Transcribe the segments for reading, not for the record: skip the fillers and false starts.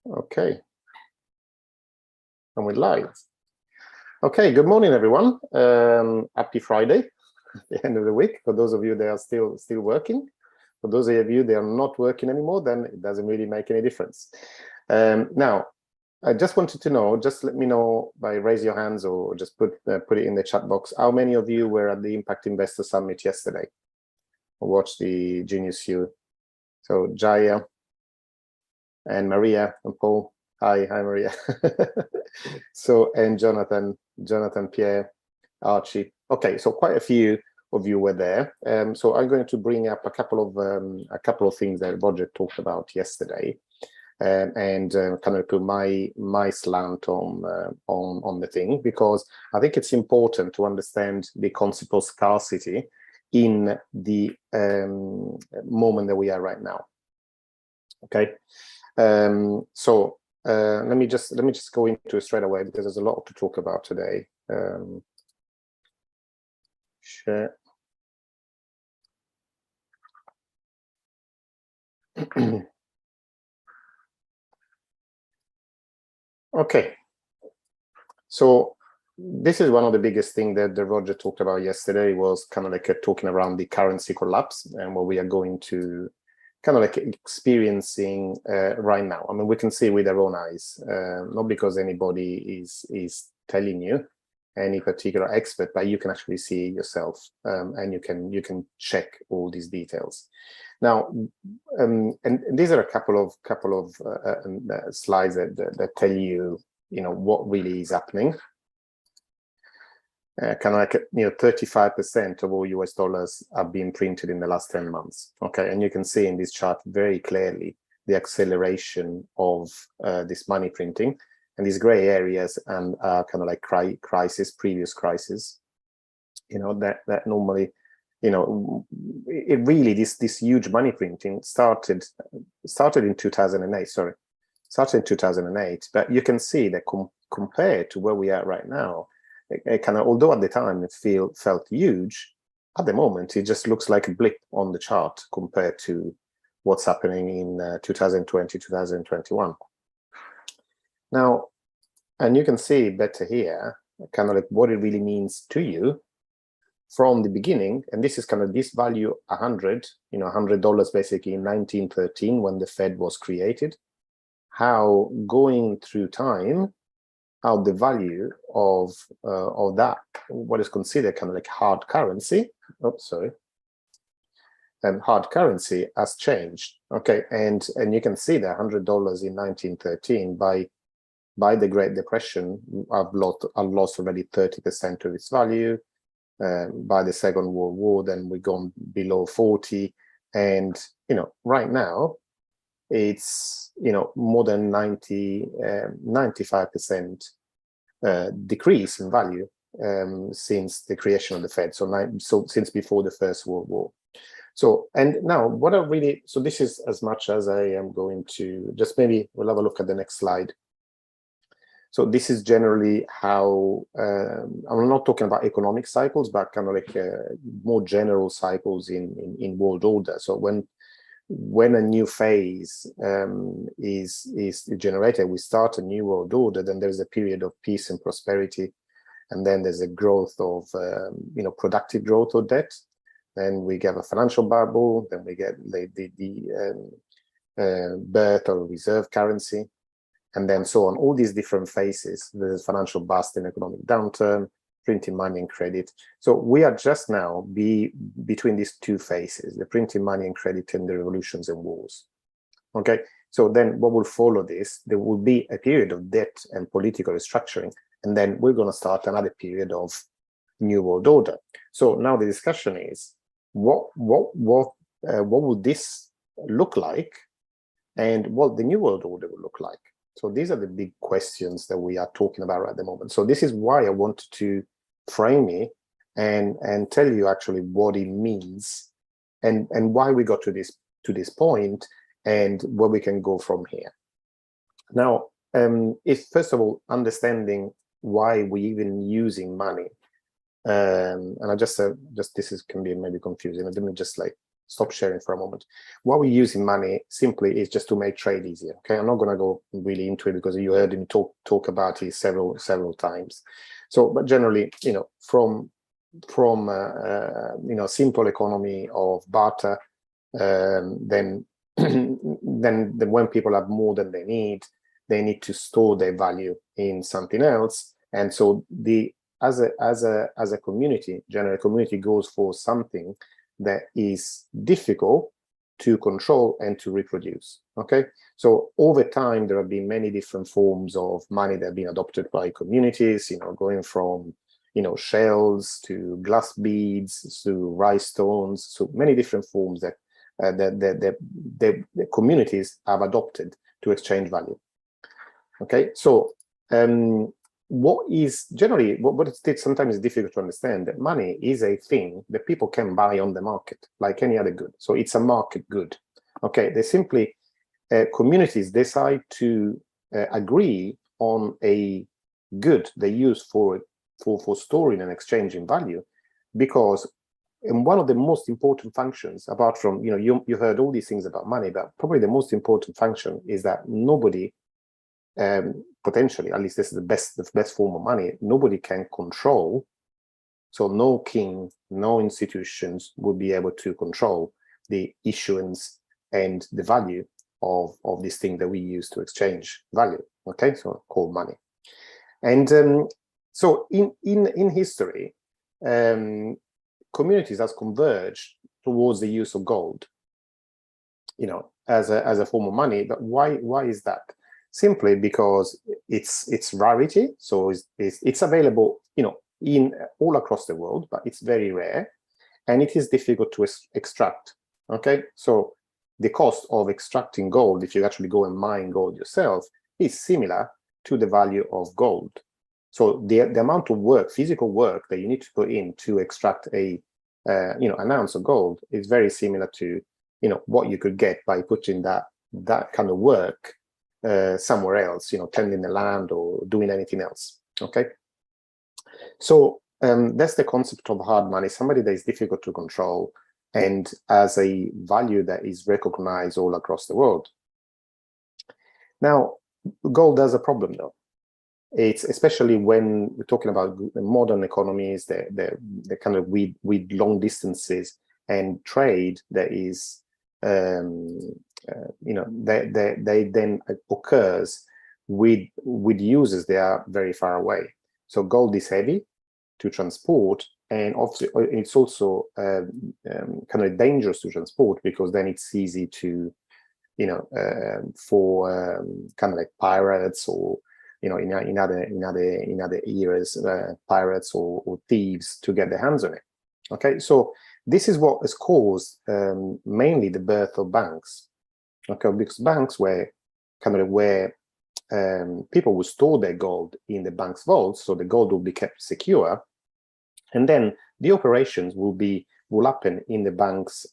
Okay. And we're live. Okay, good morning, everyone. Happy Friday, the end of the week. For those of you that are still working. For those of you that are not working anymore, then it doesn't really make any difference. Now, I just wanted to know, just let me know by raise your hands or just put it in the chat box. How many of you were at the Impact Investor Summit yesterday? Or watched the Genius U? So Jaya and Maria and Paul. Hi Maria. So, and Jonathan, Pierre, Archie. Okay, so quite a few of you were there. So I'm going to bring up a couple of things that Roger talked about yesterday, and kind of put my slant on the thing, because I think it's important to understand the concept of scarcity in the moment that we are right now. Okay, so let me just go into it straight away, because there's a lot to talk about today. Share. Okay, so this is one of the biggest things that Roger talked about yesterday, was kind of like talking around the currency collapse and what we are going to kind of like experiencing right now. I mean, we can see with our own eyes, not because anybody is telling you, any particular expert, but you can actually see yourself, and you can check all these details. Now, and these are a couple of slides that tell you, what really is happening. Kind of like 35% of all US dollars have been printed in the last 10 months. Okay, and you can see in this chart very clearly the acceleration of this money printing, and these gray areas and kind of like previous crisis. That normally, it really this huge money printing started in 2008. Sorry, started in 2008. But you can see that compared to where we are right now, it kind of, although at the time it felt huge, at the moment it just looks like a blip on the chart compared to what's happening in 2020, 2021. Now, and you can see better here, kind of like what it really means to you from the beginning. And this is kind of this value 100, $100 basically in 1913 when the Fed was created. How going through time, how the value of that, what is considered kind of like hard currency, hard currency has changed. Okay, and you can see that $100 in 1913 by the Great Depression, I've lost already 30% of its value. By the Second World War, then we've gone below 40, and right now it's more than 95% decrease in value since the creation of the Fed. So since before the First World War. So, and now what I really, so this is as much as I am going to just, maybe we'll have a look at the next slide. So this is generally how, I'm not talking about economic cycles, but kind of like more general cycles in world order. So when a new phase is generated, we start a new world order, then there's a period of peace and prosperity, and then there's a growth of productive growth or debt. Then we get a financial bubble, then we get the birth of reserve currency, and then so on. All these different phases. There's financial bust and economic downturn, printing money and credit. So we are just now between these two phases, the printing money and credit and the revolutions and wars. Okay, so then what will follow this? There will be a period of debt and political restructuring, and then we're going to start another period of new world order. So now the discussion is, what would this look like, and what the new world order will look like? So these are the big questions that we are talking about at the moment. So this is why I wanted to frame it and tell you actually what it means and why we got to this point and where we can go from here. Now, if first of all, understanding why we even using money, and I just this can be maybe confusing. Let me just like stop sharing for a moment. What we use in money simply is just to make trade easier. Okay, I'm not going to go really into it because you heard me talk about it several times. So, but generally, from simple economy of barter, then when people have more than they need to store their value in something else, and so as a community, generally, community goes for something that is difficult to control and to reproduce. Okay, so over time there have been many different forms of money that have been adopted by communities, going from shells to glass beads to rice stones, so many different forms that the communities have adopted to exchange value. Okay, so what is generally what it's sometimes difficult to understand, that money is a thing that people can buy on the market like any other good. So it's a market good. Okay, they simply communities decide to agree on a good they use for storing and exchanging value, because one of the most important functions, apart from you heard all these things about money, but probably the most important function is that nobody, potentially, at least this is the best form of money, nobody can control. So no king, no institutions would be able to control the issuance and the value of this thing that we use to exchange value. Okay, so called money. And so in history, communities has converged towards the use of gold, as a form of money. But why is that? Simply because it's rarity. So it's available, in all across the world, but it's very rare, and it is difficult to extract. Okay, so the cost of extracting gold, if you actually go and mine gold yourself, is similar to the value of gold. So the amount of work, physical work, that you need to put in to extract an ounce of gold is very similar to what you could get by putting that kind of work somewhere else, tending the land or doing anything else. Okay, so that's the concept of hard money, somebody that is difficult to control and as a value that is recognized all across the world. Now, gold has a problem though. It's especially when we're talking about modern economies, the kind of with long distances and trade that is, they then occurs with users that are very far away. So gold is heavy to transport, and obviously it's also kind of dangerous to transport, because then it's easy to, for kind of like pirates or in other eras, pirates or thieves to get their hands on it. Okay, so this is what has caused mainly the birth of banks. Okay, because banks were kind of where people would store their gold in the bank's vaults, so the gold will be kept secure, and then the operations will happen in the bank's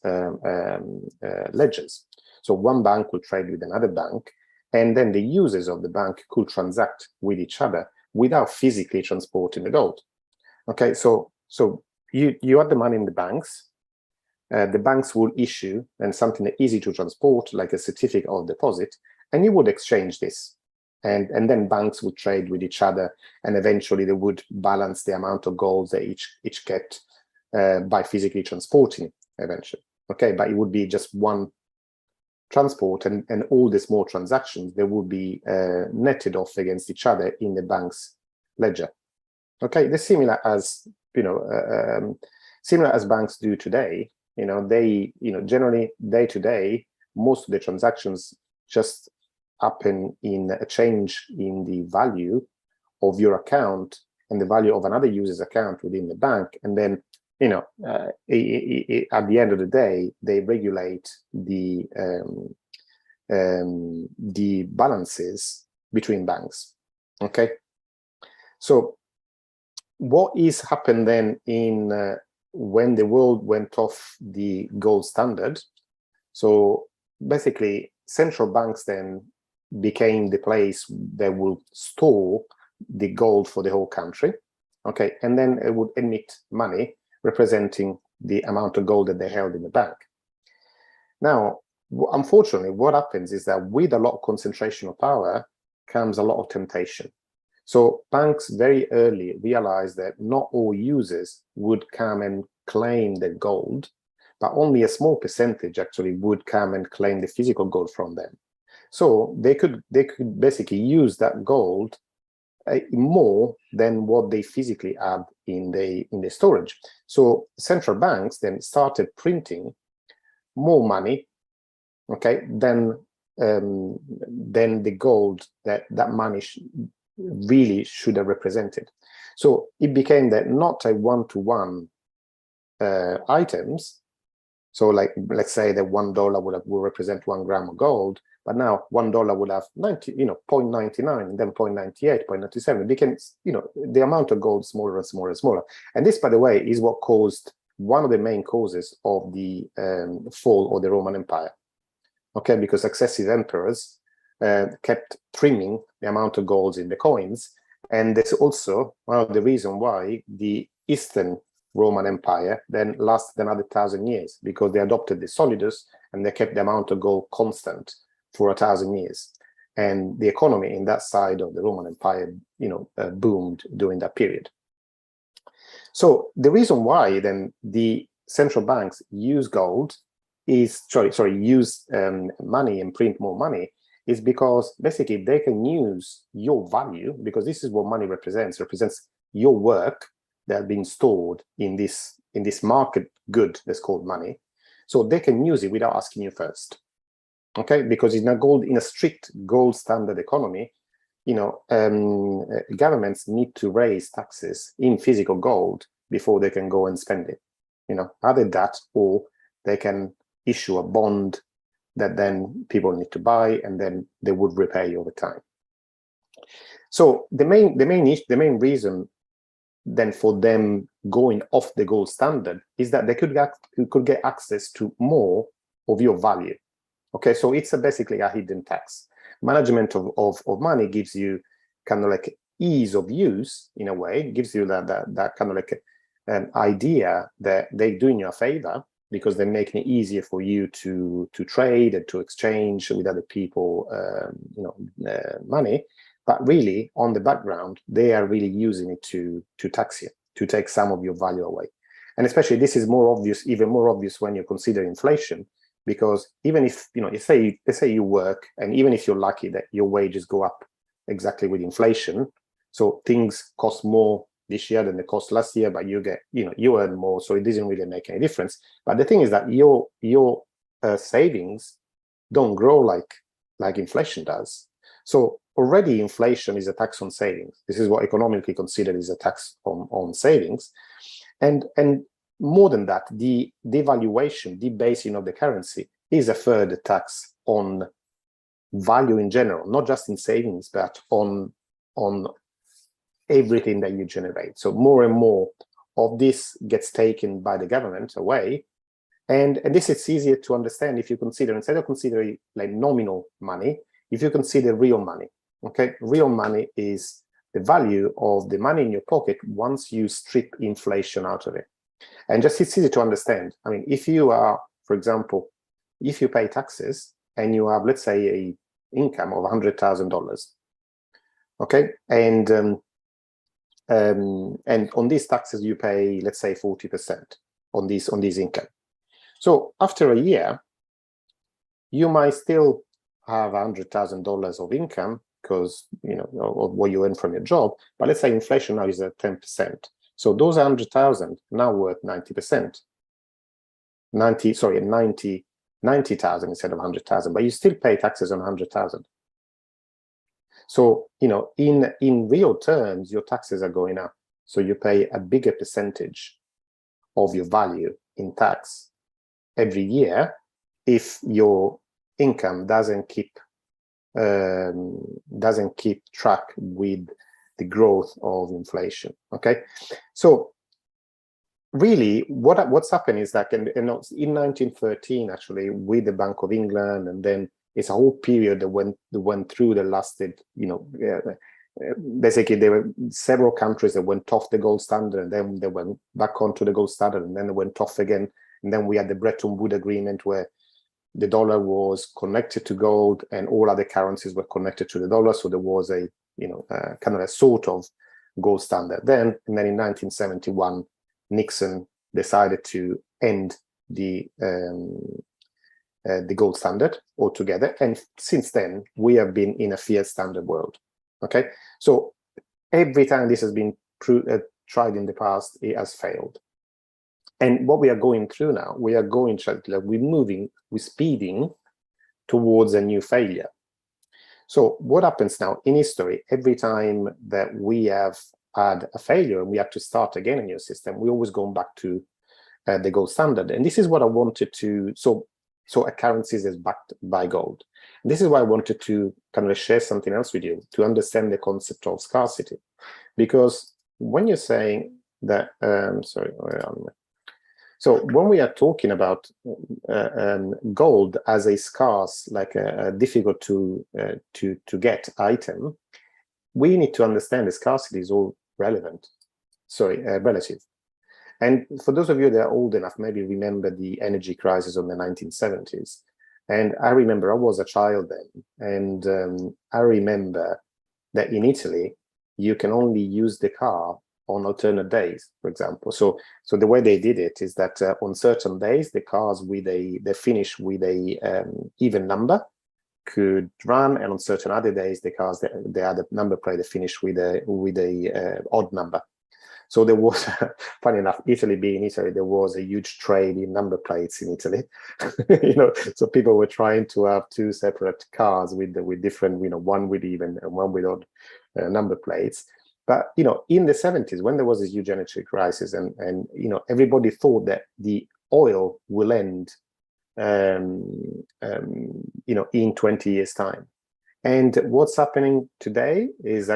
ledgers. So one bank will trade with another bank, and then the users of the bank could transact with each other without physically transporting the gold. Okay, so you have the money in the banks. The banks will issue and something easy to transport, like a certificate of deposit, and you would exchange this. And then banks would trade with each other, and eventually they would balance the amount of gold they each get by physically transporting eventually. Okay, but it would be just one transport, and all the small transactions, they would be netted off against each other in the bank's ledger. Okay, they're similar as similar as banks do today. They generally day to day, most of the transactions just happen in a change in the value of your account and the value of another user's account within the bank, and then at the end of the day, they regulate the balances between banks. Okay, so what is happened then in when the world went off the gold standard? So basically, central banks then became the place that will store the gold for the whole country. Okay, and then it would emit money representing the amount of gold that they held in the bank. Now, unfortunately, what happens is that with a lot of concentration of power comes a lot of temptation. So banks very early realized that not all users would come and claim the gold, but only a small percentage actually would come and claim the physical gold from them. So they could basically use that gold more than what they physically had in the storage. So central banks then started printing more money, okay, than the gold that money really should have represented. So it became that not a one-to-one items. So like, let's say that $1 will represent 1 gram of gold, but now $1 would have 0.99, and then 0.98, 0.97. It became, the amount of gold smaller and smaller and smaller. And this, by the way, is what caused one of the main causes of the fall of the Roman Empire. Okay, because successive emperors kept trimming the amount of gold in the coins. And that's also one of the reasons why the Eastern Roman Empire then lasted another 1,000 years, because they adopted the solidus and they kept the amount of gold constant for 1,000 years. And the economy in that side of the Roman Empire, boomed during that period. So the reason why then the central banks use gold is, use money and print more money, is because basically they can use your value, because this is what money represents your work that has been stored in this market good that's called money. So they can use it without asking you first. Okay, because in a strict gold standard economy, governments need to raise taxes in physical gold before they can go and spend it. Either that, or they can issue a bond that then people need to buy, and then they would repay over time. So the main reason then for them going off the gold standard is that they could get access to more of your value. Okay, so it's basically a hidden tax. Management of money gives you kind of like ease of use in a way. It gives you that kind of like idea that they're doing you a favor, because they're making it easier for you to trade and to exchange with other people, money. But really, on the background, they are really using it to tax you, to take some of your value away. And especially this is even more obvious when you consider inflation, because even if, let's say you work, and even if you're lucky that your wages go up exactly with inflation, so things cost more this year than they cost last year, but you get, you earn more, so it doesn't really make any difference. But the thing is that your savings don't grow like inflation does. So already inflation is a tax on savings. This is what economically considered is a tax on savings. And more than that, the devaluation, debasing of the currency is a further tax on value in general, not just in savings, but on everything that you generate. So more and more of this gets taken by the government away. And this is easier to understand if you consider, instead of considering like nominal money, if you consider real money. Okay, real money is the value of the money in your pocket once you strip inflation out of it. And just it's easy to understand. I mean, if you are, for example, if you pay taxes and you have, let's say, a income of $100,000, okay, and on these taxes you pay, let's say, 40% on this income. So after a year, you might still have $100,000 of income because of what you earn from your job, but let's say inflation now is at 10%. So those 100,000 now worth 90%. 90,000 instead of 100,000, but you still pay taxes on 100,000. So in real terms, your taxes are going up. So you pay a bigger percentage of your value in tax every year if your income doesn't keep track with the growth of inflation. Okay, so really what's happened is that in 1913, actually, with the Bank of England, and then it's a whole period that went through that lasted, basically there were several countries that went off the gold standard, and then they went back onto the gold standard, and then they went off again. And then we had the Bretton Woods Agreement, where the dollar was connected to gold and all other currencies were connected to the dollar. So there was a, kind of a sort of gold standard. Then in 1971, Nixon decided to end the gold standard altogether. And since then, we have been in a fiat standard world. Okay, so every time this has been tried in the past, it has failed. And what we are going through now, we're speeding towards a new failure. So what happens now in history, every time that we have had a failure and we have to start again a new system, we always go back to the gold standard. And this is what I wanted to, so a currency is backed by gold. And this is why I wanted to kind of share something else with you to understand the concept of scarcity. Because when you're saying that, sorry, where am I? So when we are talking about gold as a scarce, like a difficult to get item, we need to understand the scarcity is all relative. And for those of you that are old enough, maybe remember the energy crisis of the 1970s. And I remember I was a child then, and I remember that in Italy, you can only use the car on alternate days, for example. So the way they did it is that on certain days, the cars they finish with a even number could run, and on certain other days, the cars they had a number plate they finish with a odd number. So there was, funny enough, Italy being Italy, there was a huge trade in number plates in Italy. So people were trying to have two separate cars with different, one with even and one with odd number plates. But in the 70s, when there was this huge energy crisis, and everybody thought that the oil will end, in 20 years' time. And what's happening today is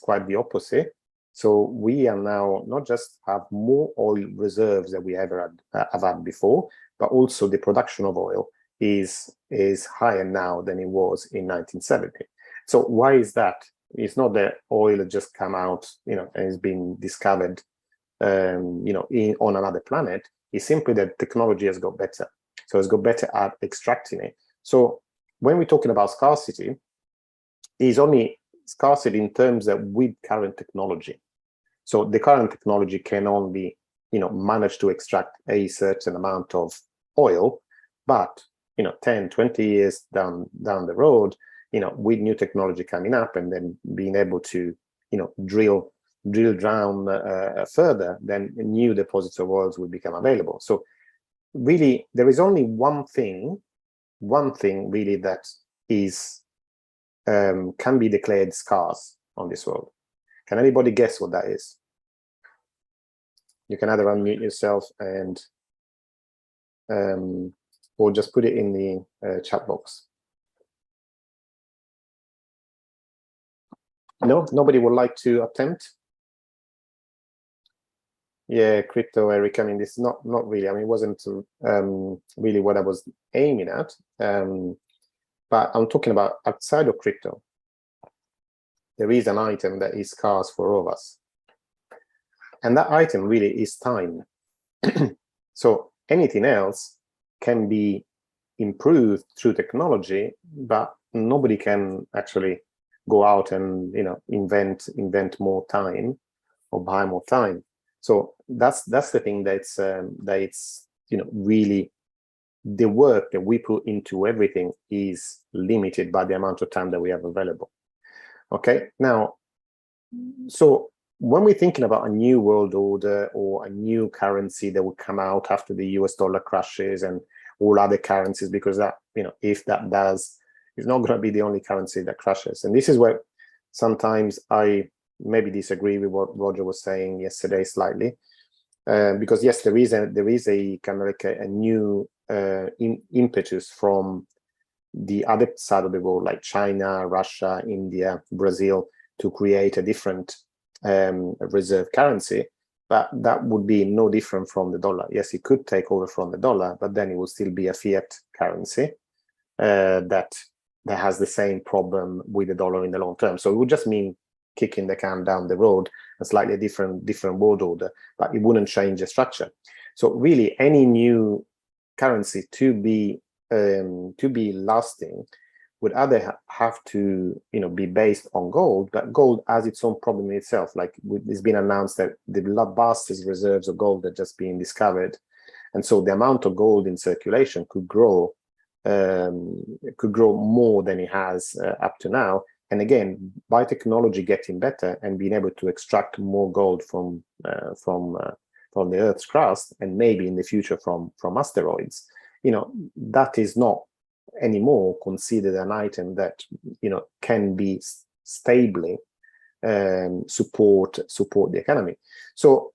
quite the opposite. So we are now not just have more oil reserves than we ever have had before, but also the production of oil is higher now than it was in 1970. So why is that? It's not that oil has just come out, and it's been discovered, on another planet. It's simply that technology has got better. So it's got better at extracting it. So when we're talking about scarcity, it's only scarcity in terms that with current technology. So the current technology can only, manage to extract a certain amount of oil, but 10, 20 years down the road, with new technology coming up and then being able to, drill down further, then new deposits of oils will become available. So really, there is only one thing really that is can be declared scarce on this world. Can anybody guess what that is? You can either unmute yourself and or just put it in the chat box. No, nobody would like to attempt. Yeah, crypto, Eric. I mean, this is not really. I mean, it wasn't really what I was aiming at. But I'm talking about outside of crypto. There is an item that is scarce for all of us. And that item really is time. So anything else can be improved through technology, but nobody can actually go out and invent more time or buy more time. So that's the thing that's really the work that we put into everything is limited by the amount of time that we have available. Okay, now, so when we're thinking about a new world order or a new currency that will come out after the US dollar crashes and all other currencies, because that, if that does, it's not going to be the only currency that crashes. And this is where sometimes I maybe disagree with what Roger was saying yesterday slightly, because yes, there is a kind of like a new impetus from the other side of the world, like China, Russia, India, Brazil, to create a different reserve currency, but that would be no different from the dollar. Yes, it could take over from the dollar, but then it will still be a fiat currency that has the same problem with the dollar in the long term. So it would just mean kicking the can down the road, a slightly different world order, but it wouldn't change the structure. So really, any new currency to be to be lasting would either have to, be based on gold, but gold has its own problem in itself. Like it's been announced that the vast reserves of gold are just being discovered, and so the amount of gold in circulation could grow more than it has up to now. And again, biotechnology getting better and being able to extract more gold from the Earth's crust, and maybe in the future from asteroids, that is not anymore considered an item that can be stably support the economy. So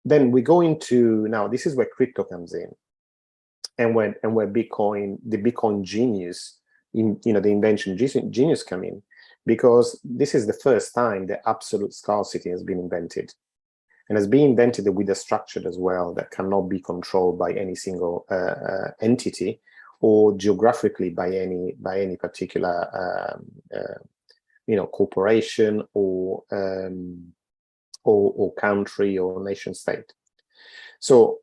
then we go into, now this is where crypto comes in, and where Bitcoin, the Bitcoin genius, the invention genius come in, because this is the first time that absolute scarcity has been invented, and has been invented with a structure as well that cannot be controlled by any single entity, or geographically by any particular corporation or country or nation state. So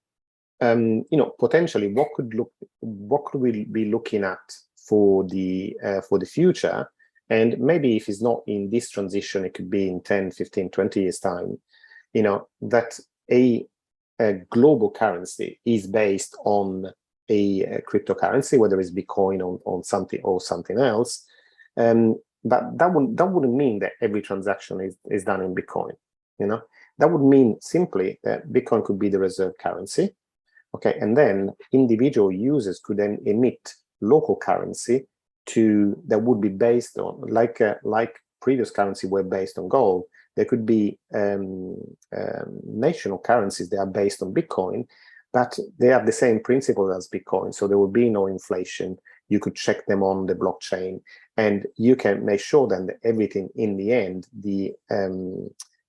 potentially, what could we be looking at for the future? And maybe if it's not in this transition, it could be in 10, 15, 20 years time, that a global currency is based on a cryptocurrency, whether it's Bitcoin on something or something else. But that wouldn't mean that every transaction is done in Bitcoin. That would mean simply that Bitcoin could be the reserve currency. Okay, and then individual users could then emit local currency that would be based on, like previous currency were based on gold. There could be national currencies that are based on Bitcoin, but they have the same principle as Bitcoin. So there will be no inflation. You could check them on the blockchain, and you can make sure then that everything in the end, the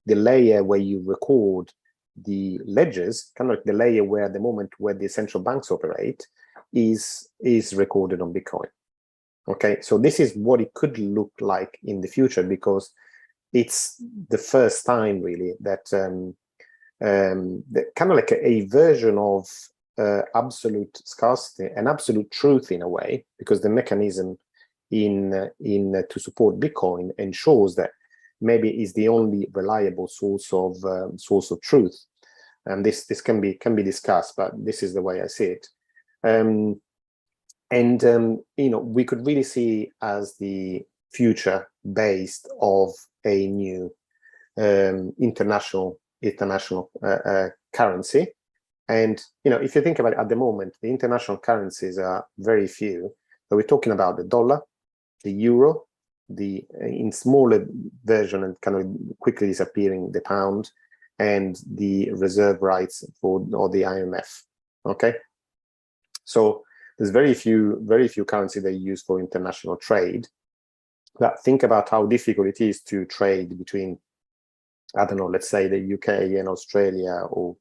layer where you record the ledgers, kind of like the layer where at the moment where the central banks operate, is recorded on Bitcoin. Okay, so this is what it could look like in the future, because it's the first time really that kind of like a version of absolute scarcity and absolute truth in a way, because the mechanism to support Bitcoin ensures that maybe is the only reliable source of truth. And this can be discussed, but this is the way I see it. We could really see as the future based of a new international currency. And if you think about it, at the moment, the international currencies are very few. So we're talking about the dollar, the euro, in smaller version and kind of quickly disappearing, the pound, and the reserve rights or the IMF. Okay, so there's very few currency they use for international trade. But think about how difficult it is to trade between, I don't know, let's say the UK and Australia or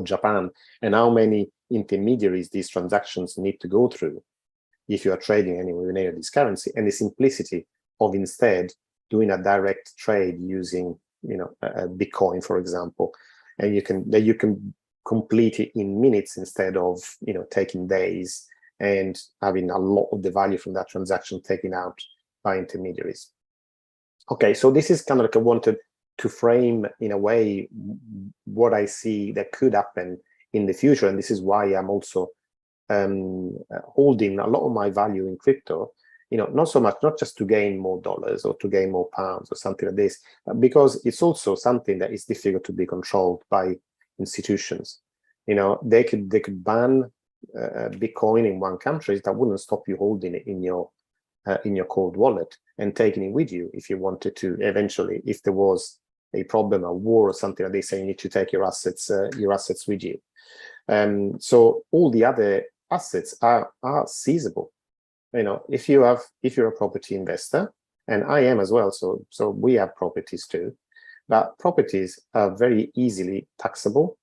Japan, and how many intermediaries these transactions need to go through if you are trading anywhere in any of this currency, and the simplicity of instead doing a direct trade using Bitcoin, for example, and you can complete it in minutes instead of taking days and having a lot of the value from that transaction taken out by intermediaries. Okay, so this is kind of like I wanted to frame in a way what I see that could happen in the future, and this is why I'm also holding a lot of my value in crypto. Not just to gain more dollars or to gain more pounds or something like this, because it's also something that is difficult to be controlled by institutions. They could ban Bitcoin in one country. That wouldn't stop you holding it in your cold wallet and taking it with you if you wanted to. Eventually, if there was a problem, a war or something like this, you need to take your assets with you. So all the other assets are seizable. If you're a property investor, and I am as well, so we have properties too, but properties are very easily taxable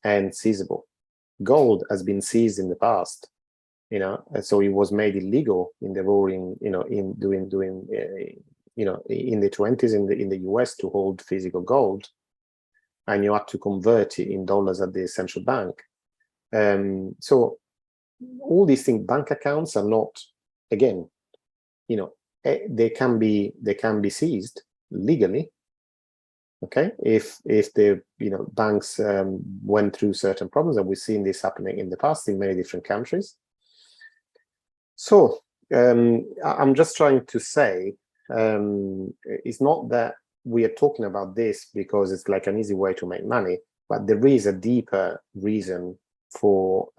and seizable. Gold has been seized in the past, and so it was made illegal in the roaring, in the 20s in the US to hold physical gold, and you had to convert it in dollars at the central bank. So all these things, bank accounts are not, again, they can be seized legally. Okay, if the banks went through certain problems, and we've seen this happening in the past in many different countries. So I'm just trying to say, it's not that we are talking about this because it's like an easy way to make money, but there is a deeper reason for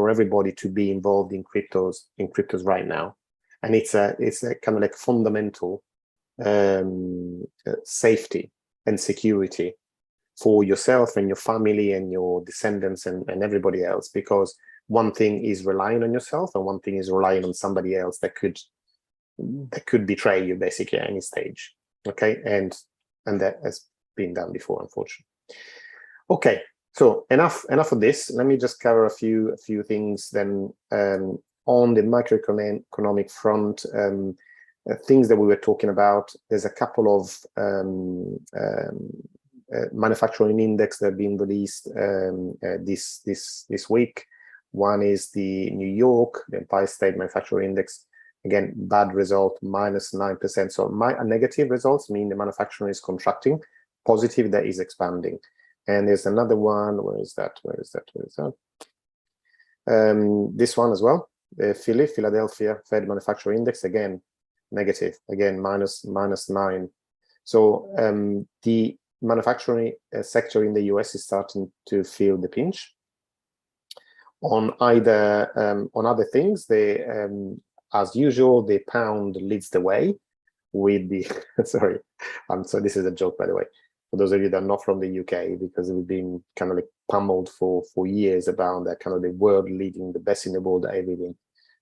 everybody to be involved in cryptos right now, and it's a kind of like fundamental safety and security for yourself and your family and your descendants and everybody else, because one thing is relying on yourself and one thing is relying on somebody else that could betray you basically at any stage. Okay, and that has been done before, unfortunately. Okay, so enough of this. Let me just cover a few things then on the macroeconomic front. Things that we were talking about. There's a couple of manufacturing index that have been released this week. One is the New York, the Empire State Manufacturing Index. Again, bad result, -9%. So negative results mean the manufacturing is contracting. Positive, that is expanding. And there's another one. Where is that? This one as well. The Philadelphia Fed Manufacturing Index, again, negative, again, -9. So the manufacturing sector in the US is starting to feel the pinch. On other things, as usual, the pound leads the way with the sorry, so this is a joke, by the way, for those of you that are not from the UK, because we've been kind of like pummeled for years about that kind of the world leading, the best in the world at everything.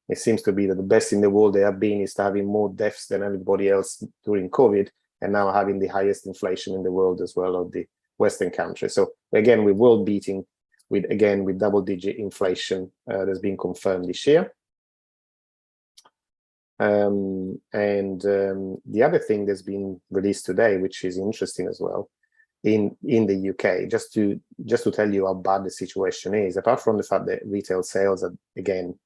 It seems to be that the best in the world they have been is having more deaths than everybody else during COVID, and now having the highest inflation in the world as well of the Western countries. So again, we're world beating with double-digit inflation that's been confirmed this year. And the other thing that's been released today, which is interesting as well, in the UK, just to tell you how bad the situation is, apart from the fact that retail sales are again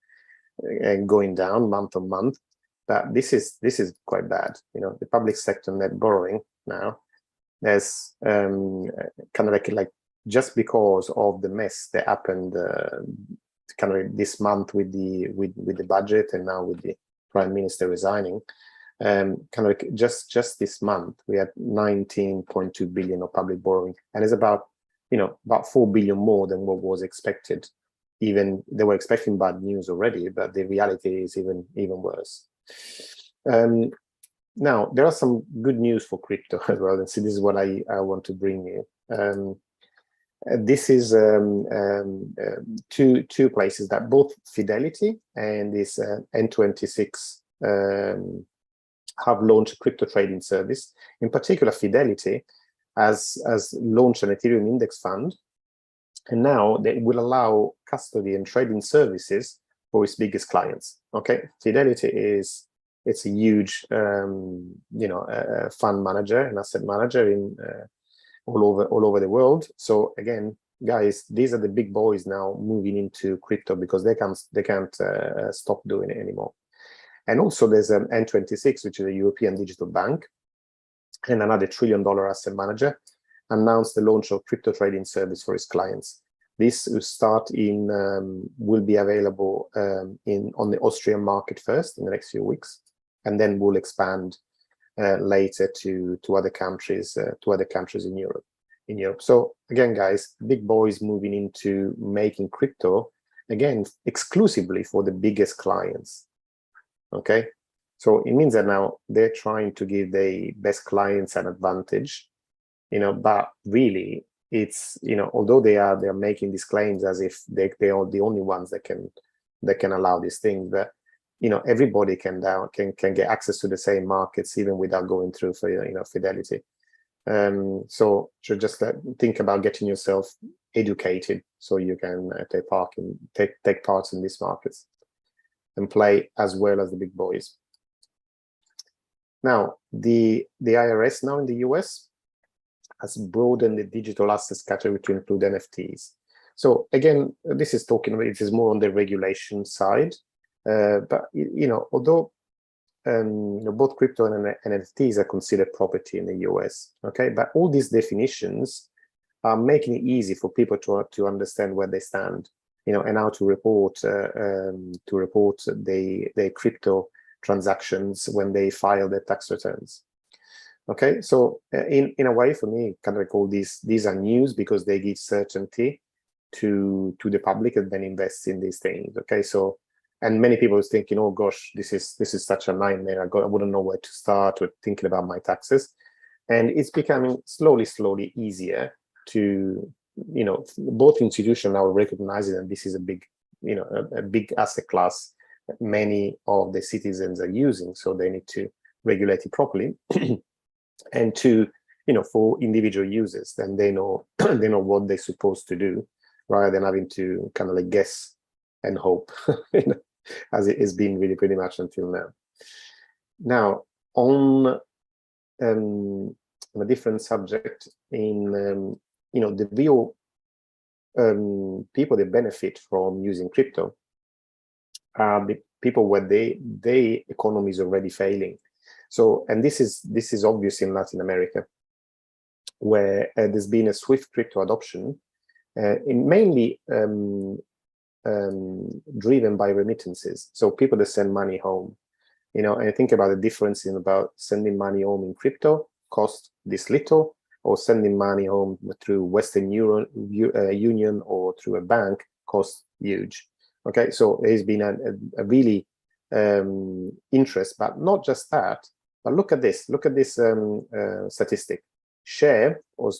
going down month on month, but this is quite bad. The public sector net borrowing now, there's kind of like just because of the mess that happened kind of this month with the budget, and now with the Prime Minister resigning, kind of like just this month we had 19.2 billion of public borrowing, and it's about 4 billion more than what was expected. Even they were expecting bad news already, but the reality is even worse. Now there are some good news for crypto as well, and so this is what I want to bring you. This is two places that both Fidelity and this N26 have launched a crypto trading service. In particular, Fidelity has launched an Ethereum index fund, and now they will allow custody and trading services for its biggest clients. Okay, Fidelity it's a huge fund manager and asset manager in all over the world. So again, guys, these are the big boys now moving into crypto because they can't stop doing it anymore. And also there's an N26, which is a European digital bank, and another $1 trillion asset manager announced the launch of crypto trading service for its clients. This will start will be available on the Austrian market first in the next few weeks, and then will expand later to other countries in Europe. So again, guys, big boys moving into making crypto again exclusively for the biggest clients. Okay, so it means that now they're trying to give the best clients an advantage, but really it's although they're making these claims as if they are the only ones that can allow these things, but everybody can get access to the same markets even without going through Fidelity. So just think about getting yourself educated so you can take part in these markets and play as well as the big boys. Now, the IRS now in the US has broadened the digital assets category to include NFTs. So again, this is talking, it is more on the regulation side, but although both crypto and NFTs are considered property in the US, okay, but all these definitions are making it easy for people to understand where they stand, and how to report the crypto transactions when they file their tax returns. Okay, so in a way, for me, kind of like all these are news because they give certainty to the public and then invest in these things. Okay, so and many people is thinking, oh gosh, this is such a nightmare. I wouldn't know where to start with thinking about my taxes, and it's becoming slowly easier to both institutions now recognize it, and this is a big a big asset class that many of the citizens are using, so they need to regulate it properly. And to for individual users, then they know they know what they're supposed to do, rather than having to kind of like guess and hope, as it has been really pretty much until now. Now, on a different subject, in the real people that benefit from using crypto are the people where their economy is already failing. So, and this is obvious in Latin America, where there's been a swift crypto adoption, mainly driven by remittances. So people that send money home, and I think about the difference in about sending money home in crypto cost this little, or sending money home through Western Union or through a bank costs huge. Okay, so there's been a really interest, but not just that. But look at this statistic. Share, or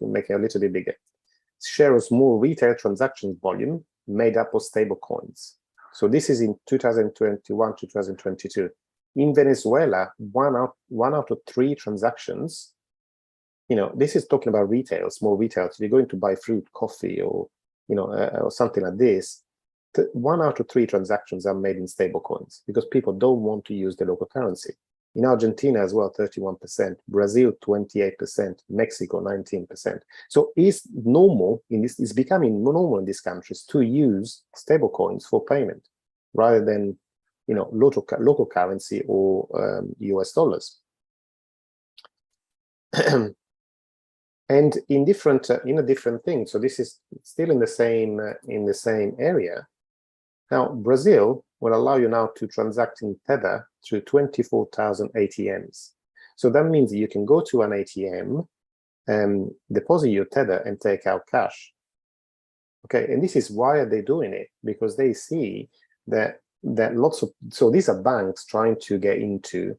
make it a little bit bigger. Share of small retail transactions volume made up of stable coins. So this is in 2021 to 2022. In Venezuela, one out of 3 transactions, this is talking about retail, small retail. So you're going to buy fruit, coffee, or or something like this. 1 out of 3 transactions are made in stable coins because people don't want to use the local currency. In Argentina as well, 31%, Brazil, 28%, Mexico, 19%. So it's normal it's becoming normal in these countries to use stable coins for payment rather than, local currency or US dollars. And in a different thing. So this is still in the same area. Now, Brazil will allow you now to transact in Tether through 24,000 ATMs. So that means you can go to an ATM, deposit your Tether, and take out cash. Okay, and this is why are they doing it? Because they see that so these are banks trying to get into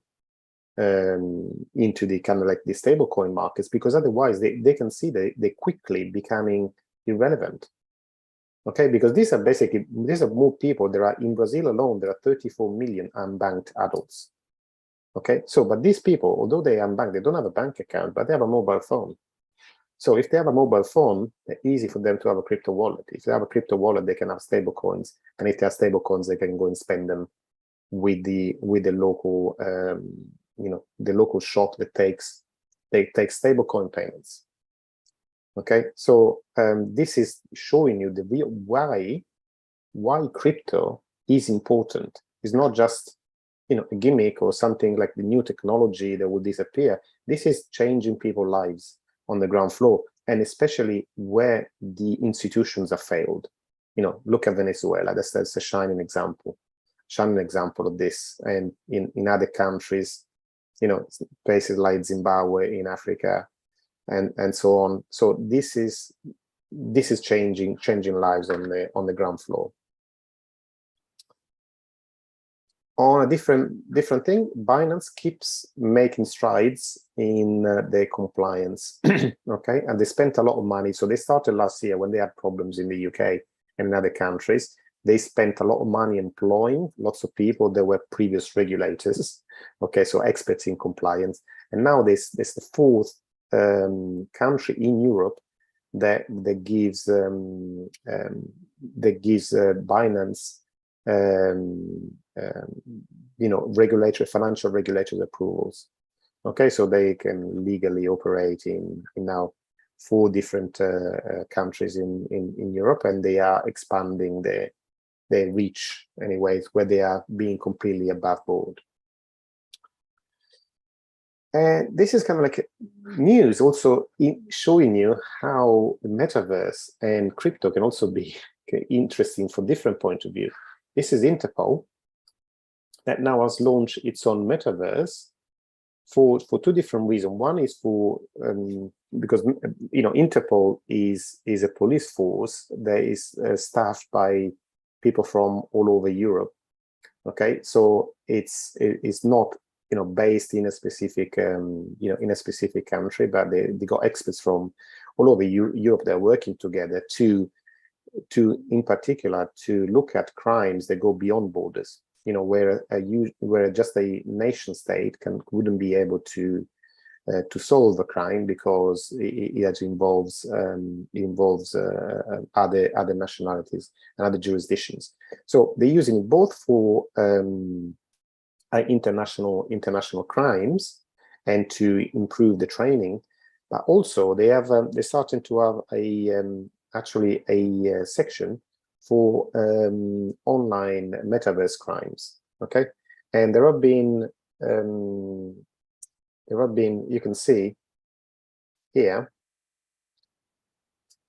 the kind of like the stablecoin markets, because otherwise they can see they're quickly becoming irrelevant. Okay, because these are more people. There are, in Brazil alone, there are 34 million unbanked adults. Okay, so but these people, although they are unbanked, they don't have a bank account, but they have a mobile phone. So if they have a mobile phone, it's easy for them to have a crypto wallet. If they have a crypto wallet, they can have stable coins, and if they have stable coins, they can go and spend them with the local the local shop that takes stable coin payments. Okay, so this is showing you the real why crypto is important. It's not just a gimmick or something like the new technology that will disappear. This is changing people's lives on the ground floor, and especially where the institutions have failed. Look at Venezuela. That's a shining example of this. And in other countries, places like Zimbabwe in Africa, and so on. So this is changing lives on the ground floor. On a different thing, Binance keeps making strides in their compliance. Okay, and they spent a lot of money. So they started last year when they had problems in the UK and in other countries. They spent a lot of money employing lots of people that were previous regulators. Okay, so experts in compliance. And now there's the 4th country in Europe that gives Binance financial regulatory approvals. Okay, so they can legally operate in now 4 different countries in Europe, and they are expanding their reach anyways, where they are being completely above board. And this is kind of like news also showing you how the metaverse and crypto can also be interesting from different point of view. This is Interpol that now has launched its own metaverse for 2 different reasons. One is for because Interpol is a police force that is staffed by people from all over Europe. Okay, so it's not based in a specific in a specific country, but they got experts from all over Europe that are working together to in particular to look at crimes that go beyond borders. Where just a nation state wouldn't be able to solve a crime because it involves other nationalities and other jurisdictions. So they're using it both for international crimes and to improve the training, but also they're starting to have actually a section for online metaverse crimes. Okay, and there have been you can see here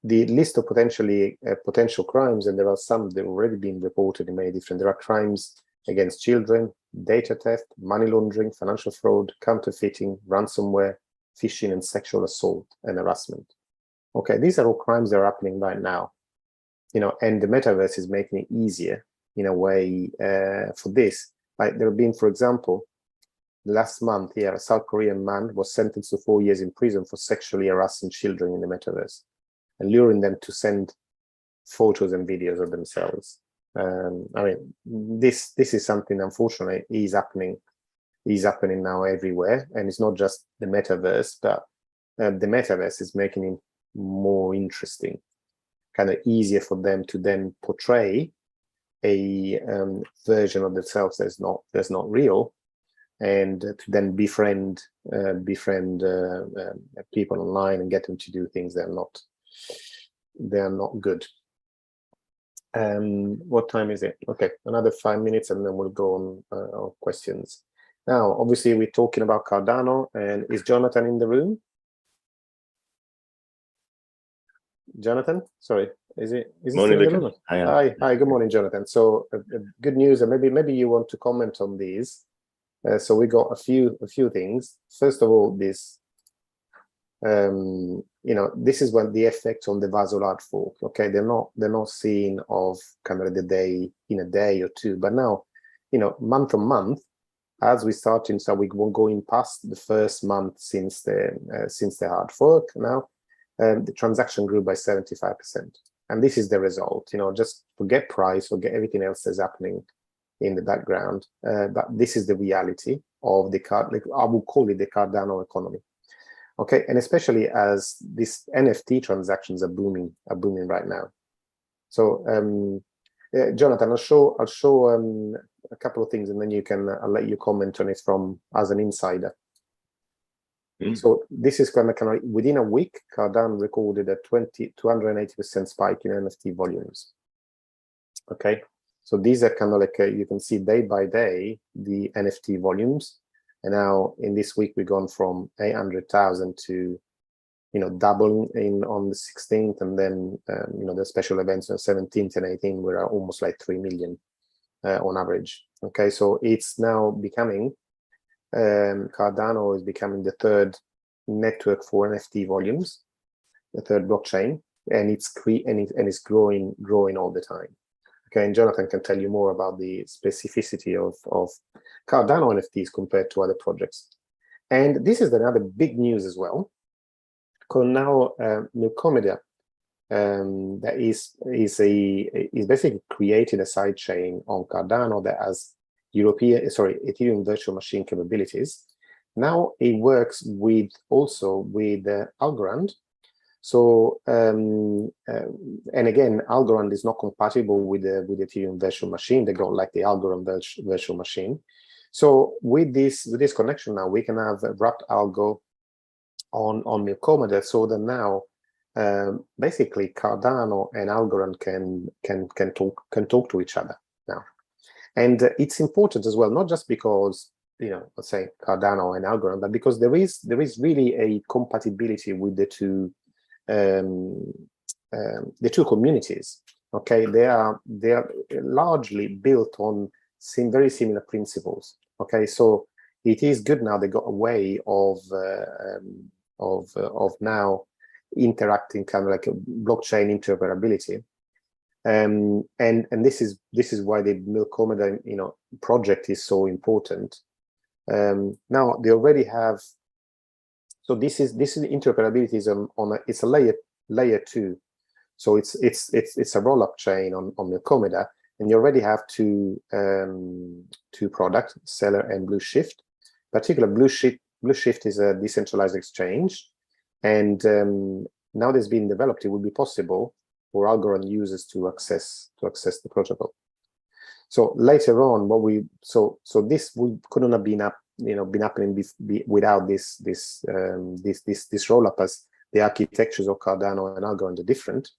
the list of potential crimes, and there are some that have already been reported in many different. There are crimes against children, data theft, money laundering, financial fraud, counterfeiting, ransomware, phishing, and sexual assault and harassment. Okay, these are all crimes that are happening right now. And the metaverse is making it easier in a way for this. Like there have been, for example, last month here, a South Korean man was sentenced to 4 years in prison for sexually harassing children in the metaverse and luring them to send photos and videos of themselves. This is something, unfortunately, is happening now everywhere, and it's not just the metaverse, but the metaverse is making it more interesting, kind of easier for them to then portray a version of themselves that's not real, and to then befriend people online and get them to do things they're not good. What time is it? Okay, another 5 minutes and then we'll go on questions. Now, obviously, we're talking about Cardano, and is Jonathan in the room? Jonathan, sorry, is he still in the room? Hi, good morning, Jonathan. So good news, and maybe you want to comment on these. So we got a few things. First of all, this this is when the effect on the Vaso hard fork. Okay, they're not seen of kind of the day in a day or two, but now month on month, as we starting, so we're going past the first month since the hard fork. Now the transaction grew by 75%, and this is the result. Just forget price, forget everything else that's happening in the background, but this is the reality of the I would call it the Cardano economy. Okay, and especially as these NFT transactions are booming right now. So, Jonathan, I'll show a couple of things, and then I'll let you comment on it as an insider. So this is kind of within a week, Cardano recorded a 280% spike in NFT volumes. Okay, so these are kind of like you can see day by day the NFT volumes. And now in this week, we've gone from 800,000 to, doubling on the 16th. And then, the special events on 17th and 18th were almost like 3 million on average. Okay, so it's now becoming, Cardano is becoming the third network for NFT volumes, the third blockchain, and it's growing all the time. Okay, and Jonathan can tell you more about the specificity of Cardano NFTs compared to other projects. And this is another big news as well, because now Milkomeda that is basically created a side chain on Cardano that has Ethereum virtual machine capabilities. Now it works also with Algorand. So and again, Algorand is not compatible with the Ethereum virtual machine. They got like the Algorand virtual machine. So with this connection now, we can have wrapped algo on Milkomeda, so that now basically Cardano and Algorand can talk to each other now, and it's important as well, not just because let's say Cardano and Algorand, but because there is really a compatibility with the two communities. Okay, they are largely built on very similar principles. Okay, so it is good now they got a way of now interacting, kind of like a blockchain interoperability, and this is why the Milkomeda project is so important. Now they already have. So this is interoperability is it's a layer 2. So it's a roll-up chain on Milkomeda, and you already have two products, Seller and Blue Shift. Particular Blue Shift is a decentralized exchange, and now that's been developed, it will be possible for Algorand users to access the protocol. So later on, this couldn't have been happening without this roll-up, as the architectures of Cardano and Algorand are different.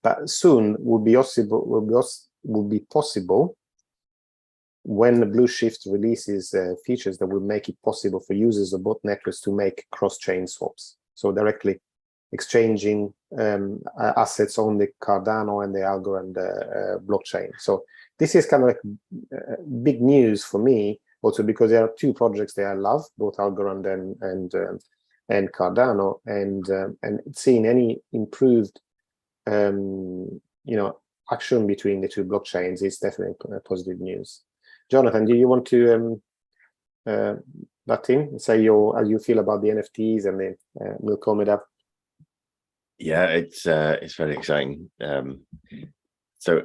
But soon will be possible when the Blue Shift releases features that will make it possible for users of both networks to make cross-chain swaps. So directly exchanging assets on the Cardano and the Algorand blockchain. So this is kind of like big news for me, also because there are two projects that I love, both Algorand and Cardano, and seeing any improved action between the two blockchains is definitely positive news. Jonathan, do you want to butt in and say how you feel about the NFTs and the Milkomeda? Yeah, it's very exciting. So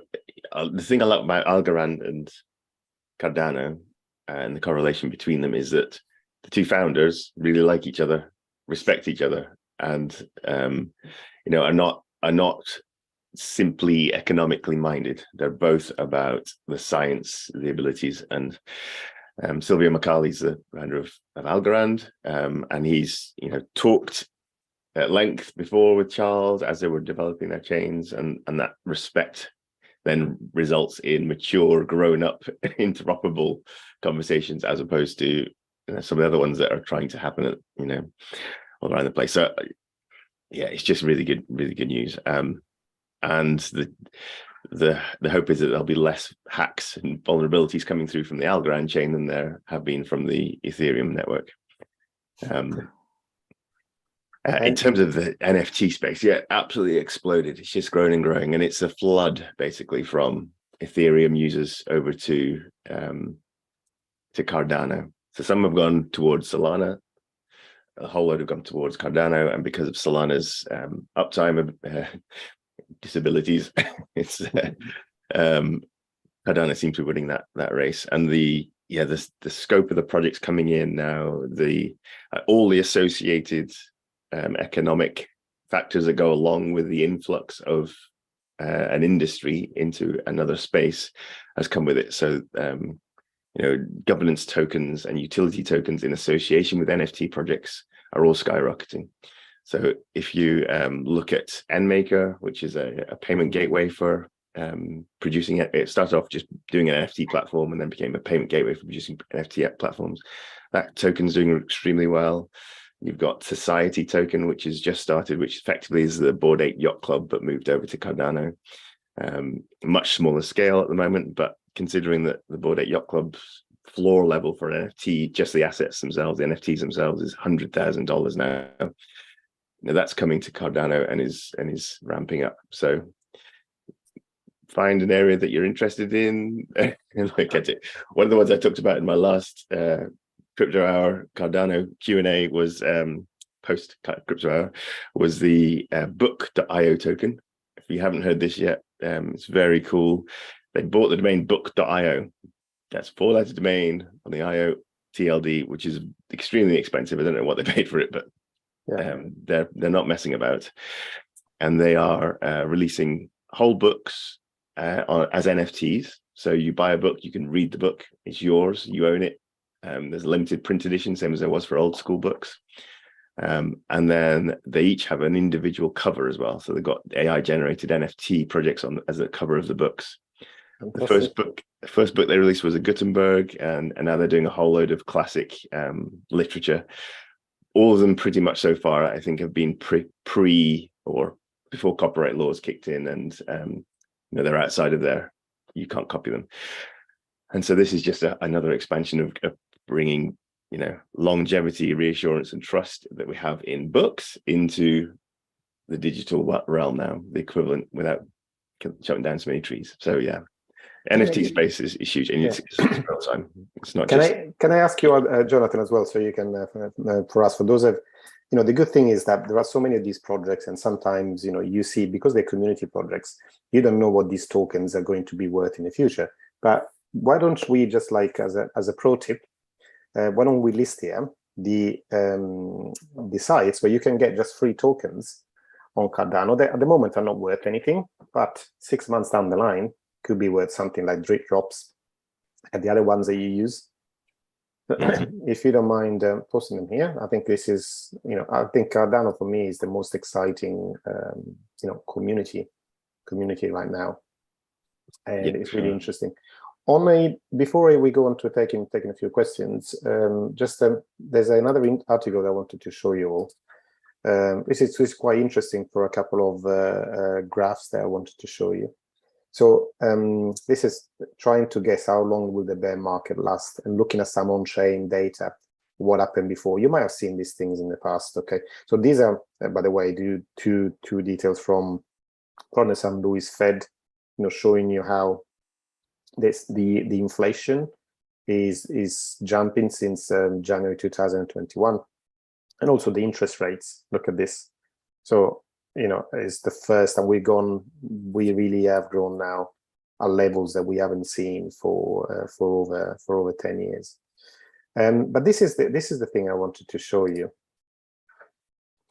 the thing I like about Algorand and Cardano and the correlation between them is that the two founders really like each other, respect each other, and are not simply economically minded. They're both about the science, the abilities, and Silvio Macali's the founder of Algorand, and he's talked at length before with Charles as they were developing their chains, and that respect then results in mature, grown-up, interoperable conversations, as opposed to some of the other ones that are trying to happen at all around the place. So yeah, it's just really good news. And the hope is that there'll be less hacks and vulnerabilities coming through from the Algorand chain than there have been from the Ethereum network. In terms of the NFT space, yeah, absolutely exploded. It's just growing and growing, and it's a flood basically from Ethereum users over to Cardano. So some have gone towards Solana, a whole load have gone towards Cardano, and because of Solana's uptime disabilities, it's Cardano seems to be winning that race. And the scope of the projects coming in now, all the associated economic factors that go along with the influx of an industry into another space has come with it. So governance tokens and utility tokens in association with NFT projects are all skyrocketing. So if you look at NMaker, which is a payment gateway for producing it started off just doing an NFT platform and then became a payment gateway for producing NFT platforms. That token's doing extremely well. You've got Society token, which has just started, which effectively is the Bored Ape Yacht Club, but moved over to Cardano. Much smaller scale at the moment, but considering that the Bored Ape Yacht Club's floor level for an NFT, just the assets themselves, the NFTs themselves, is $100,000 now. That's coming to Cardano and is ramping up. So find an area that you're interested in and look at it. One of the ones I talked about in my last Crypto Hour Cardano Q&A was post Crypto Hour was the book.io token. If you haven't heard this yet, it's very cool. They bought the domain book.io. That's 4-letter domain on the IO TLD, which is extremely expensive. I don't know what they paid for it, but they're not messing about. And they are releasing whole books as NFTs. So you buy a book, you can read the book. It's yours. You own it. There's a limited print edition, same as there was for old school books. And then they each have an individual cover as well. So they've got AI generated NFT projects on as a cover of the books. The first book they released was a Gutenberg, and now they're doing a whole load of classic literature. All of them pretty much so far, I think, have been pre or before copyright laws kicked in, and they're outside of there. You can't copy them. And so this is just another expansion of bringing, longevity, reassurance, and trust that we have in books into the digital realm now, the equivalent, without shutting down so many trees. So yeah, NFT space is huge, and it's real time. It's not Can I ask you, Jonathan, as well, so you can for those of the good thing is that there are so many of these projects, and sometimes you see, because they're community projects, you don't know what these tokens are going to be worth in the future. But why don't we just, like, as a pro tip, why don't we list here the sites where you can get just free tokens on Cardano? They at the moment are not worth anything, but 6 months down the line could be worth something, like Drip Drops and the other ones that you use. If you don't mind posting them here, I think this is, I think Cardano for me is the most exciting, community right now, and it's really interesting. Before we go on to taking a few questions, there's another article that I wanted to show you all. This is quite interesting for a couple of graphs that I wanted to show you. So this is trying to guess how long will the bear market last, and looking at some on-chain data, what happened before. You might have seen these things in the past. Okay, so these are, by the way, two details from St. Louis Fed, showing you how the inflation is jumping since January 2021, and also the interest rates. Look at this. So it's the first, and we really have grown now at levels that we haven't seen for over 10 years. But this is the thing I wanted to show you.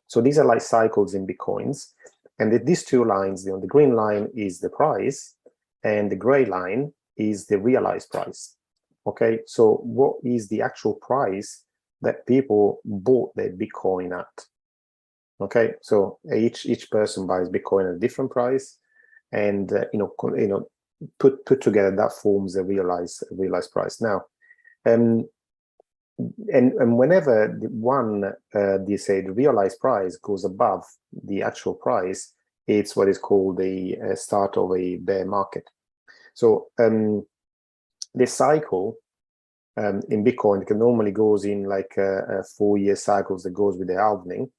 So these are like cycles in Bitcoins, and these two lines, the green line is the price, and the gray line is the realized price. Okay, so what is the actual price that people bought their Bitcoin at? Okay, so each person buys Bitcoin at a different price, and put together that forms a realized price. Now, and whenever the realized price goes above the actual price, it's what is called the start of a bear market. So this cycle in Bitcoin can normally goes in like 4-year cycles that goes with the halving.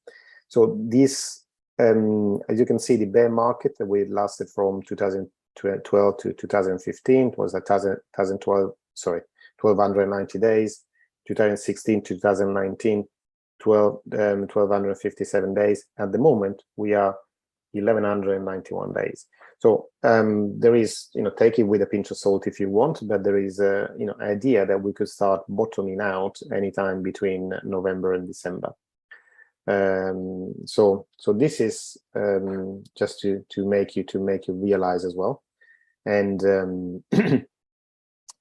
So this, as you can see, the bear market that we lasted from 2012 to 2015. It was like 1,290 days. 2016 to 2019, 1,257 days. At the moment, we are 1,191 days. So there is, take it with a pinch of salt if you want, but there is a, idea that we could start bottoming out anytime between November and December. So this is just to make you realize as well, and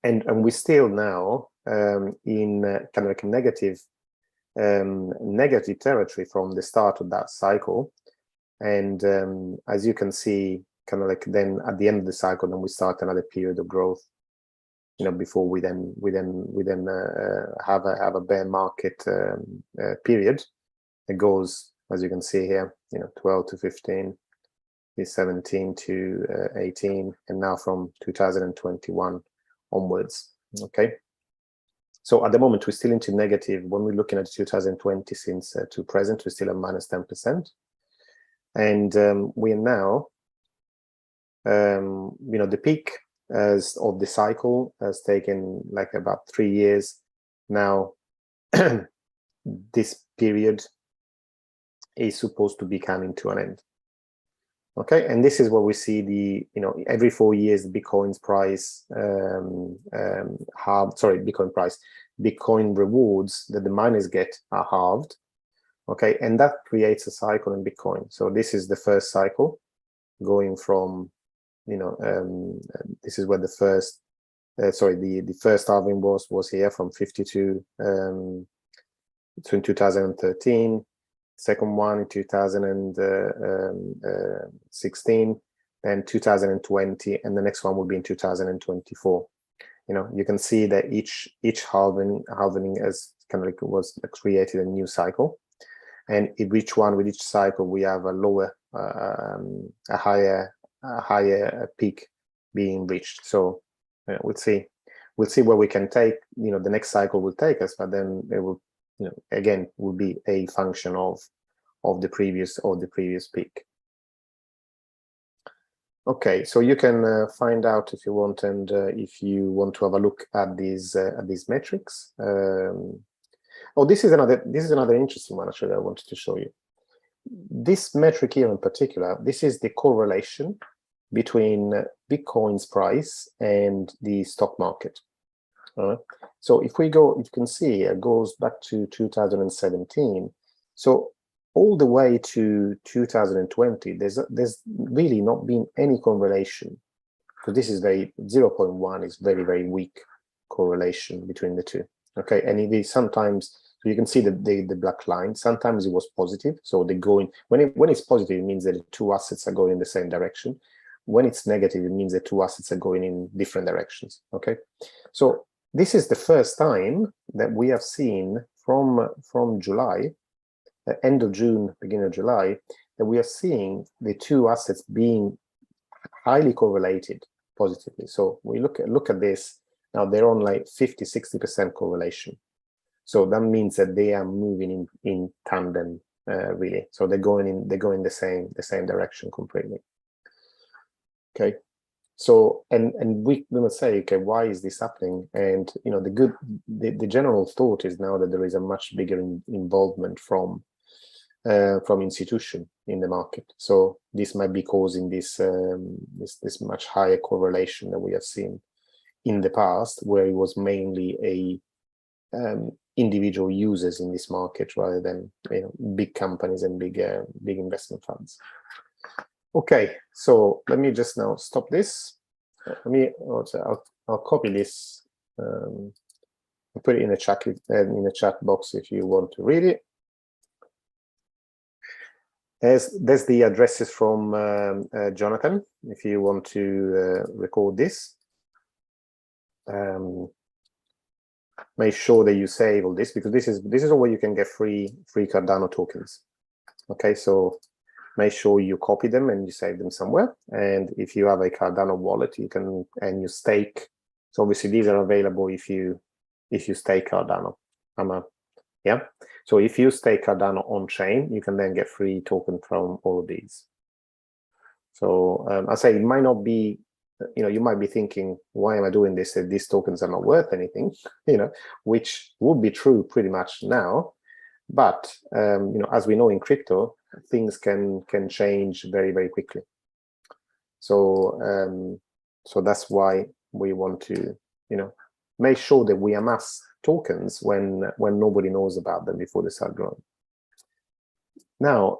and we're still now in kind of like negative territory from the start of that cycle, and as you can see, kind of like then at the end of the cycle, then we start another period of growth, before we then have a bear market period. It goes, as you can see here, 12 to 15, is 17 to 18, and now from 2021 onwards. Okay, so at the moment we're still into negative. When we're looking at 2020 since to present, we're still at minus 10%, and we are now, the peak of the cycle has taken like about 3 years now. This period is supposed to be coming to an end. Okay, and this is where we see the, every 4 years, the Bitcoin's price, Bitcoin rewards that the miners get are halved. Okay, and that creates a cycle in Bitcoin. So this is the first cycle, going from, this is where the first, the first halving was here from 52 in 2013. second one in 2016, then 2020, and the next one will be in 2024. You can see that each halving has kind of like was created a new cycle, and in each one with each cycle we have a lower, a higher peak being reached. So we'll see where we can take. The next cycle will take us, but then it will, again, will be a function of the previous peak. Okay, so you can find out if you want, and if you want to have a look at these metrics. Oh, this is another interesting one actually I wanted to show you. This metric here in particular, this is the correlation between Bitcoin's price and the stock market. So if we go, you can see it goes back to 2017. So all the way to 2020, there's really not been any correlation, because this is 0.1 is very, very weak correlation between the two. Okay, and it is sometimes, so you can see the black line. Sometimes it was positive, so they go in when it's positive, it means that the two assets are going in the same direction. When it's negative, it means the two assets are going in different directions. Okay, so this is the first time that we have seen from July, end of June, beginning of July, that we are seeing the two assets being highly correlated positively. So we look at this now, they're on like 50-60% correlation. So that means that they are moving in tandem, really. So they're going the same direction completely. Okay. So and we must say, okay, why is this happening? And the general thought is now that there is a much bigger involvement from institution in the market. So this might be causing this much higher correlation that we have seen in the past, where it was mainly individual users in this market rather than big companies and big investment funds. Okay, so let me just now stop this. I'll copy this. I'll put it in a chat box if you want to read it. There's the addresses from Jonathan if you want to record this. Make sure that you save all this, because this is where you can get free Cardano tokens. Okay, so make sure you copy them and you save them somewhere. And if you have a Cardano wallet, you can, and you stake. So obviously these are available if you stake Cardano. Yeah. So if you stake Cardano on chain, you can then get free token from all of these. So I say it might not be, you might be thinking, why am I doing this? That these tokens are not worth anything, which would be true pretty much now. But as we know in crypto, things can change very, very quickly. So so that's why we want to make sure that we amass tokens when nobody knows about them before they start growing. Now,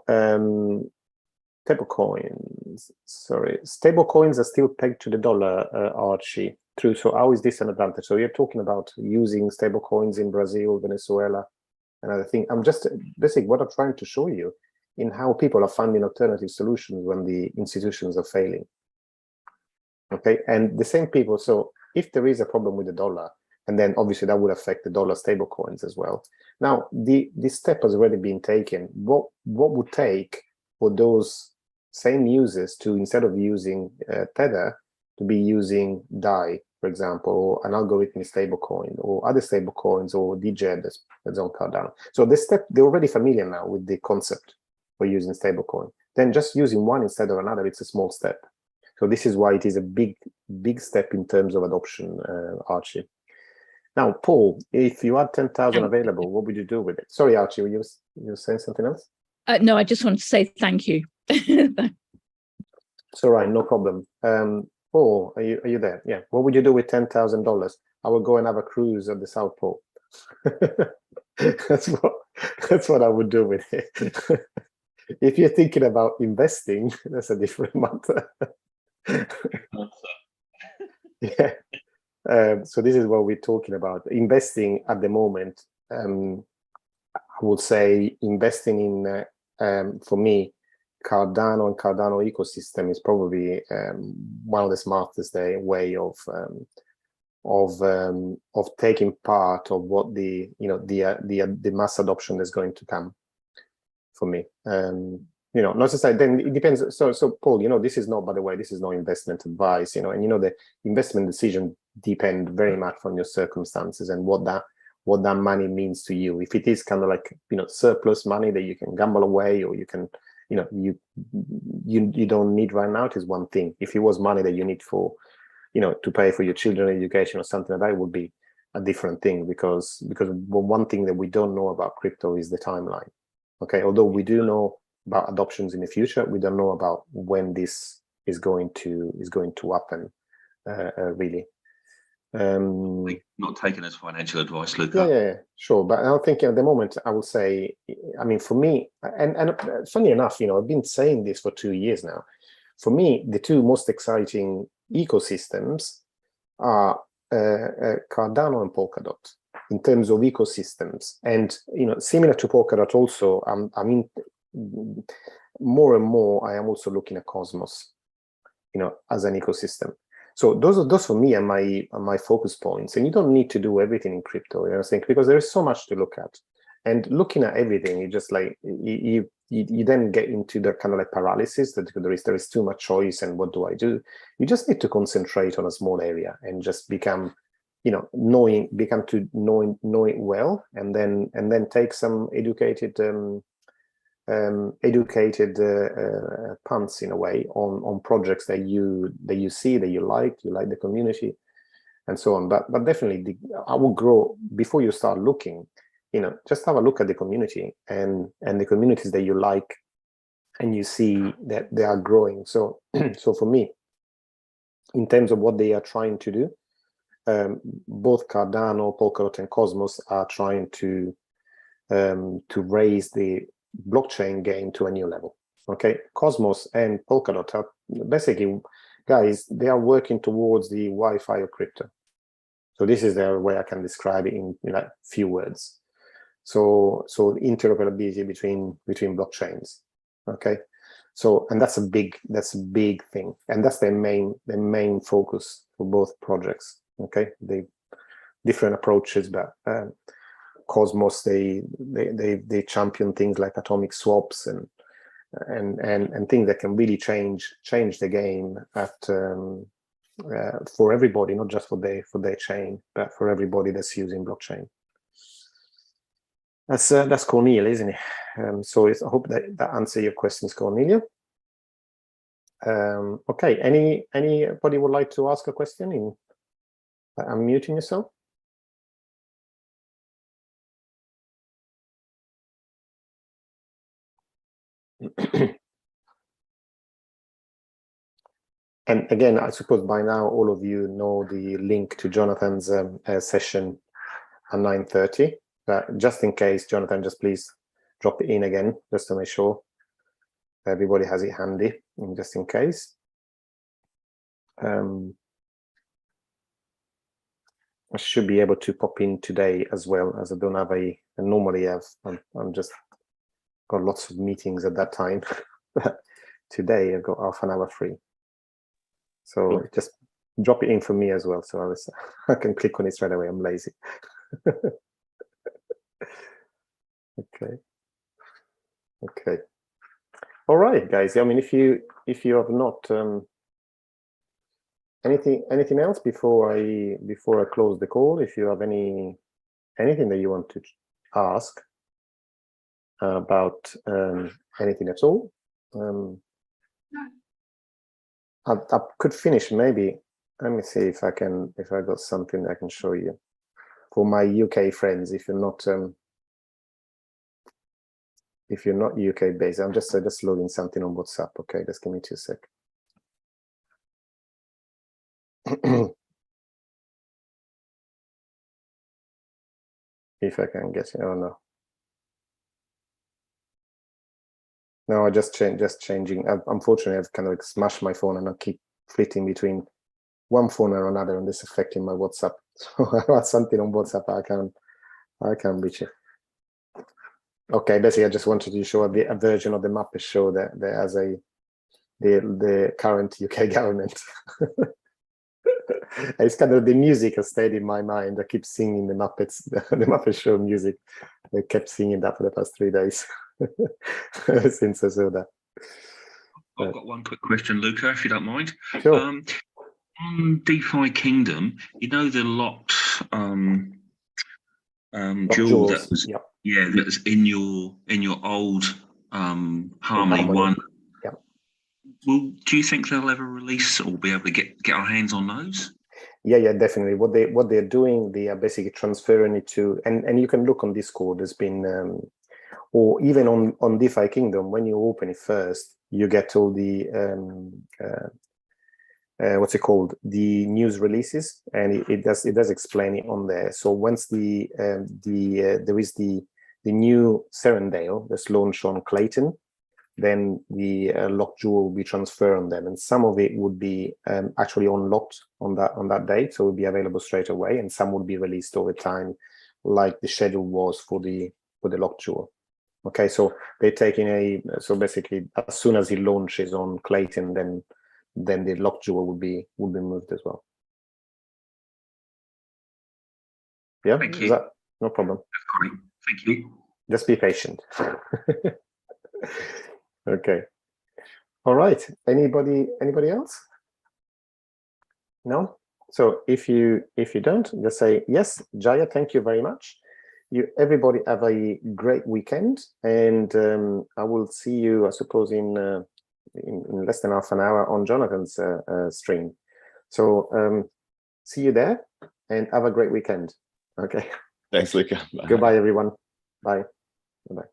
stablecoins are still pegged to the dollar, Archie. True. So how is this an advantage? So you're talking about using stablecoins in Brazil, Venezuela, another thing. I'm just basically what I'm trying to show you in how people are finding alternative solutions when the institutions are failing. Okay, and the same people. So if there is a problem with the dollar, and then obviously that would affect the dollar stablecoins as well. Now, this step has already been taken. What would take for those same users to, instead of using Tether, to be using DAI, for example, or an algorithmic stablecoin, or other stablecoins, or DJED that's on Cardano. So this step, they're already familiar now with the concept for using stablecoin. Then just using one instead of another, it's a small step. So this is why it is a big step in terms of adoption, Archie. Now, Paul, if you had 10,000 available, what would you do with it? Sorry, Archie, were you saying something else? No, I just wanted to say thank you. It's all right, no problem. Paul, are you there? Yeah. What would you do with $10,000? I would go and have a cruise at the South Pole. That's what I would do with it. If you're thinking about investing, that's a different matter. Yeah. So this is what we're talking about. Investing at the moment, I would say investing in, for me, Cardano and Cardano ecosystem is probably one of the smartest way of taking part of what the mass adoption is going to come for me. Not to say, then it depends. So Paul, this is not, by the way, this is no investment advice, and the investment decision depend very much on your circumstances and what that money means to you. If it is kind of like, surplus money that you can gamble away, or you can, you don't need right now, it is one thing. If it was money that you need for, to pay for your children's education or something like that, would be a different thing, because one thing that we don't know about crypto is the timeline. Okay, although we do know about adoptions in the future, we don't know about when this is going to happen, really. Not taken as financial advice, Luca. Yeah, sure. But I think at the moment, I would say, I mean, for me, and funny enough, I've been saying this for 2 years now. For me, the two most exciting ecosystems are Cardano and Polkadot in terms of ecosystems. And, similar to Polkadot also, I mean, more and more, I am also looking at Cosmos, as an ecosystem. So those for me are my focus points. And you don't need to do everything in crypto, I think, because there is so much to look at. And looking at everything, you just like you then get into the kind of like paralysis that there is too much choice, and what do I do? You just need to concentrate on a small area and just become know it well, and then take some educated punts in a way on projects that you see, that you like the community and so on. But definitely I will grow before you start looking. Just have a look at the community and the communities that you like, and you see that they are growing. So for me, in terms of what they are trying to do, both Cardano, Polkadot, and Cosmos are trying to raise the blockchain game to a new level. Okay, Cosmos and Polkadot are basically, guys, they are working towards the Wi-Fi of crypto. So this is the way I can describe it in like few words. So interoperability between blockchains. Okay, so, and that's a big thing, and that's the main focus for both projects. Okay, the different approaches, but Cosmos, they champion things like atomic swaps and things that can really change the game for everybody, not just for their chain, but for everybody that's using blockchain. That's Cornelia, isn't it? So I hope that answers your questions, Cornelia. Okay, anybody would like to ask a question? I'm muting yourself. And again, I suppose by now all of you know the link to Jonathan's session at 9:30. But just in case, Jonathan, just please drop it in again, just to make sure everybody has it handy, just in case. I should be able to pop in today as well, as I don't have normally I'm just got lots of meetings at that time. But today I've got half an hour free. So just drop it in for me as well, so I can click on it straight away. I'm lazy. Okay. All right, guys. I mean, if you have not anything else before I close the call, if you have anything that you want to ask about anything at all, I could finish maybe. Let me see if I got something I can show you for my UK friends. If you're not UK based, I'm just loading something on WhatsApp. Okay, just give me 2 seconds. If I can get it. Oh no. No, I just changing. Unfortunately, I've kind of like smashed my phone, and I keep flitting between one phone and another, and this is affecting my WhatsApp. So I got something on WhatsApp. I can't reach it. Okay, basically, I just wanted to show a version of the Muppet Show that has the current UK government. It's kind of the music has stayed in my mind. I keep singing the Muppets, the Muppet Show music. I kept singing that for the past 3 days since I saw that. I've got one quick question, Luca, if you don't mind. Sure. On DeFi Kingdom, you know the locked jewel that was that was in your old Harmony one. Yeah. Well, do you think they'll ever release or be able to get our hands on those? Yeah, definitely. What they're doing, they are basically transferring it to, and you can look on Discord. There's been, or even on DeFi Kingdom, when you open it first, you get all the what's it called, the news releases, and it does explain it on there. So once there is the new Serendale that's launched on Clayton, then the locked jewel will be transferred on them, and some of it would be actually unlocked on that date, so it will be available straight away, and some would be released over time, like the schedule was for the locked jewel. Okay, so they're taking so basically as soon as it launches on Clayton, then the locked jewel will be moved as well. Yeah, thank you. No problem. That's great. Thank you. Just be patient. Okay. All right. Anybody else? No? So if you don't, just say yes. Jaya, thank you very much. Everybody have a great weekend, and I will see you, I suppose, in less than half an hour on Jonathan's stream. So see you there, and have a great weekend. Okay. Thanks, Luca. Bye. Goodbye, everyone. Bye. Bye.